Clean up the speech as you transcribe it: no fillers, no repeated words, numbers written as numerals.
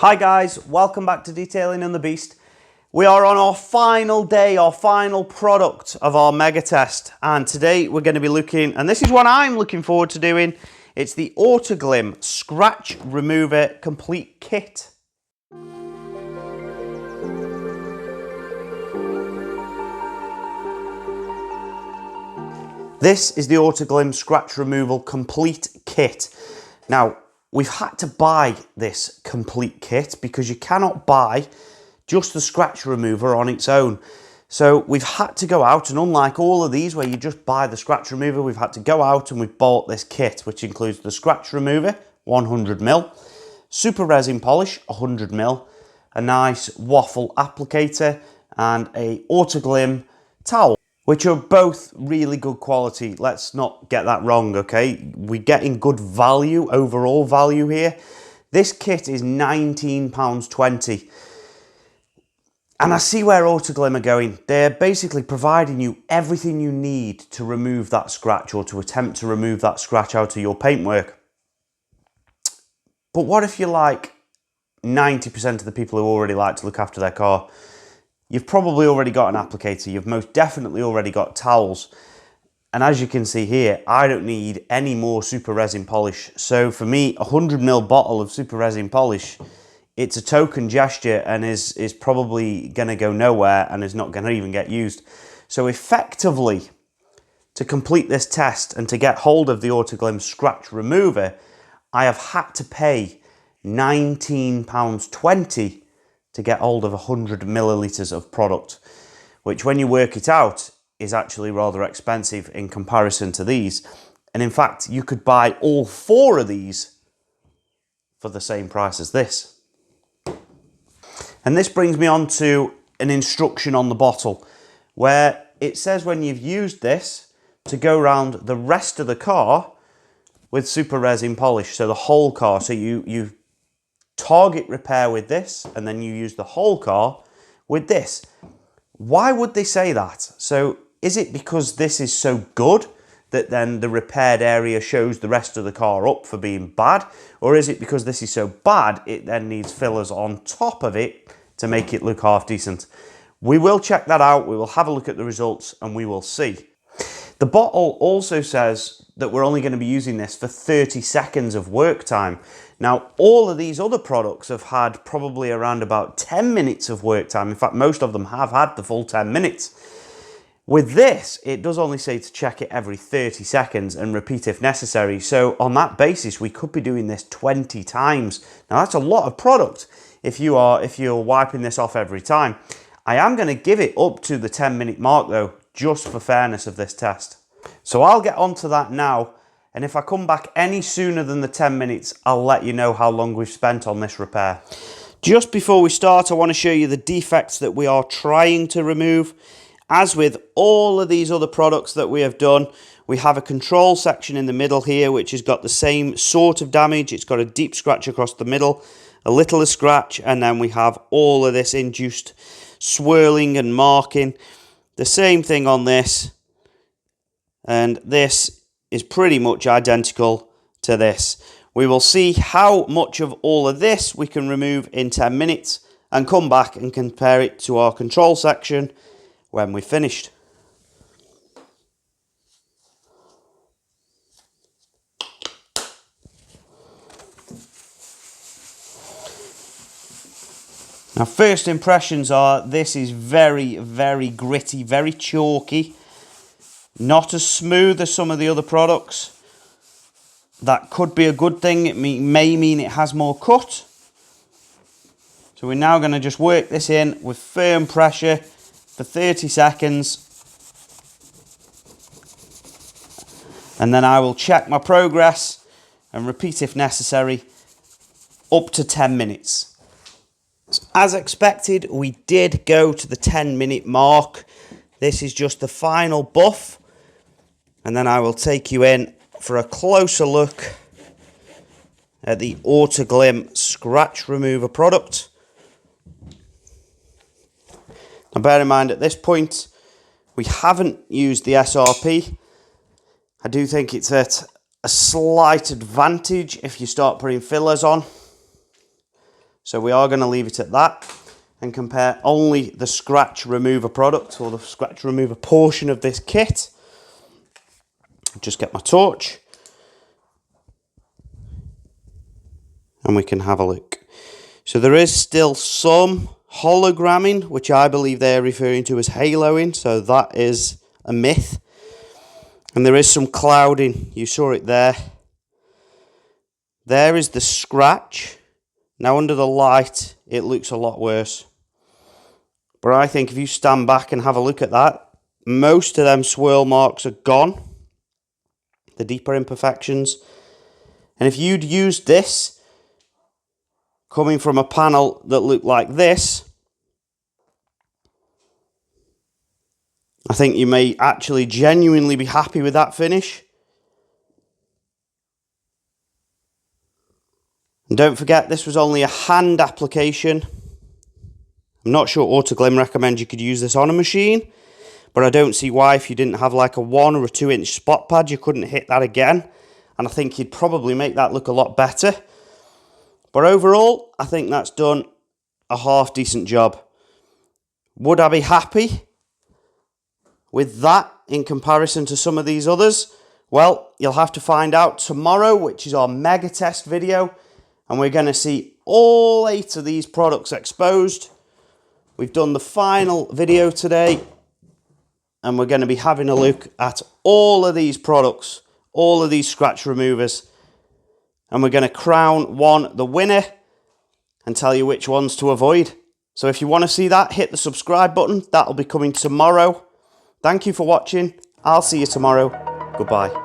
Hi guys, welcome back to Detailing on the Beast. We are on our final day, our final product of our Megatest, and today we're going to be looking, and this is what I'm looking forward to doing, it's the Autoglym Scratch Remover Complete Kit. This is the Autoglym Scratch Removal Complete Kit. Now, we've had to buy this complete kit because you cannot buy just the scratch remover on its own. So we've had to go out, and unlike all of these where you just buy the scratch remover, we've had to go out and we've bought this kit, which includes the scratch remover, 100ml, super resin polish, 100ml, a nice waffle applicator, and a Autoglym towel, which are both really good quality. Let's not get that wrong, okay? We're getting good value, overall value here. This kit is £19.20. And I see where Autoglym are going. They're basically providing you everything you need to remove that scratch, or to attempt to remove that scratch out of your paintwork. But what if you're like 90% of the people who already like to look after their car? You've probably already got an applicator, you've most definitely already got towels. And as you can see here, I don't need any more super resin polish. So for me, a 100ml bottle of super resin polish, it's a token gesture and is probably gonna go nowhere and is not gonna even get used. So effectively, to complete this test and to get hold of the Autoglym Scratch Remover, I have had to pay £19.20 to get hold of 100 millilitres of product, which when you work it out is actually rather expensive in comparison to these. And in fact, you could buy all 4 of these for the same price as this. And this brings me on to an instruction on the bottle, where it says when you've used this to go around the rest of the car with super resin polish, so the whole car. So you target repair with this, and then you use the whole car with this. Why would they say that? So is it because this is so good that then the repaired area shows the rest of the car up for being bad? Or is it because this is so bad it then needs fillers on top of it to make it look half decent? We will check that out, we will have a look at the results, and we will see. The bottle also says that we're only going to be using this for 30 seconds of work time. Now, all of these other products have had probably around about 10 minutes of work time. In fact, most of them have had the full 10 minutes. With this, it does only say to check it every 30 seconds and repeat if necessary. So on that basis, we could be doing this 20 times. Now, that's a lot of product if you're wiping this off every time. I am going to give it up to the 10-minute mark though, just for fairness of this test. So I'll get onto that now, and if I come back any sooner than the 10 minutes, I'll let you know how long we've spent on this repair. Just before we start, I want to show you the defects that we are trying to remove. As with all of these other products that we have done, we have a control section in the middle here, which has got the same sort of damage. It's got a deep scratch across the middle, a little scratch, and then we have all of this induced swirling and marking. The same thing on this, and this is pretty much identical to this. We will see how much of all of this we can remove in 10 minutes and come back and compare it to our control section when we've finished. Now, first impressions are this is very, very gritty, very chalky. Not as smooth as some of the other products. That could be a good thing. It may mean it has more cut. So we're now going to just work this in with firm pressure for 30 seconds. And then I will check my progress and repeat if necessary up to 10 minutes. As expected, we did go to the 10-minute mark. This is just the final buff. And then I will take you in for a closer look at the Autoglym Scratch Remover product. Now bear in mind, at this point, we haven't used the SRP. I do think it's at a slight advantage if you start putting fillers on. So we are going to leave it at that and compare only the scratch remover product, or the scratch remover portion of this kit. Just get my torch and we can have a look. So there is still some hologramming, which I believe they're referring to as haloing, so that is a myth. And there is some clouding, you saw it there. There is the scratch. Now under the light, it looks a lot worse. But I think if you stand back and have a look at that, most of them swirl marks are gone. The deeper imperfections. And if you'd used this, coming from a panel that looked like this, I think you may actually genuinely be happy with that finish. And don't forget, this was only a hand application. I'm not sure Autoglym recommends you could use this on a machine, but I don't see why, if you didn't have like a 1 or a 2 inch spot pad, you couldn't hit that again. And I think you'd probably make that look a lot better. But overall, I think that's done a half decent job. Would I be happy with that in comparison to some of these others? Well, you'll have to find out tomorrow, which is our Megatest video. And we're going to see all 8 of these products exposed. We've done the final video today, and we're going to be having a look at all of these products, all of these scratch removers, and we're going to crown one the winner and tell you which ones to avoid. So if you want to see that, hit the subscribe button. That'll be coming tomorrow. Thank you for watching. I'll see you tomorrow. Goodbye.